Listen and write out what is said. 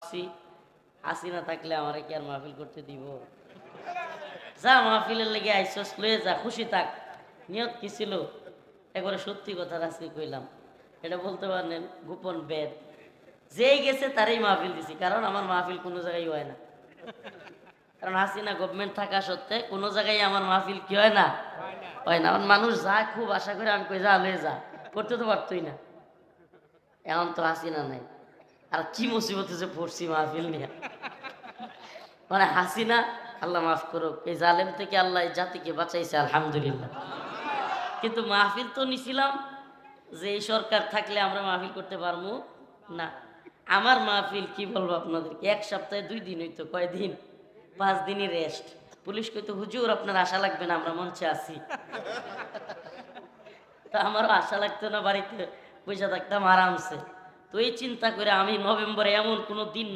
ভাবছি হাসিনা থাকলে আমারে কি আর মাহফিল করতে দিব? যা মাহফিলের লেগে আইসস লয়ে যা, খুশি থাক। নিয়ত কি ছিল? একবারে সত্যি কথা আজকে কইলাম, এটা বলতে পারেন গোপন বেদ। যেই গেছে তারই মাহফিল দিছি, কারণ আমার মাহফিল কোনো জায়গায় হয় না। কারণ হাসিনা গভর্নমেন্ট থাকা সত্ত্বে কোনো জায়গায় আমার মাহফিল কি হয় না, হয় না। মানুষ যা খুব আশা করে, আমি কই যা লয়ে যা, করতে তো পারতই না। এখন তো হাসিনা নাই, আর কি মুসিবতে যে পড়ছি মাহফিল নিয়ে। মানে হাসিনা, আল্লাহ মাফ করুক, এই জালেম থেকে আল্লাহ এই জাতিকে বাঁচাইছে, আলহামদুলিল্লাহ। কিন্তু মাহফিল তো নিছিলাম যে এই সরকার থাকলে আমরা মাহফিল করতে পারবো না। আমার মাহফিল কি বলবো আপনাদেরকে, এক সপ্তাহে 2 দিন হইতো, কয়দিন, 5 দিনই রেস্ট। পুলিশ কইতো হুজুর আপনার আশা লাগবে না, আমরা মঞ্চে আছি। তা আমারও আশা লাগতো না, বাড়িতে পয়সা থাকতাম আরামসে। তো এই চিন্তা করে আমি নভেম্বরে এমন কোনো দিন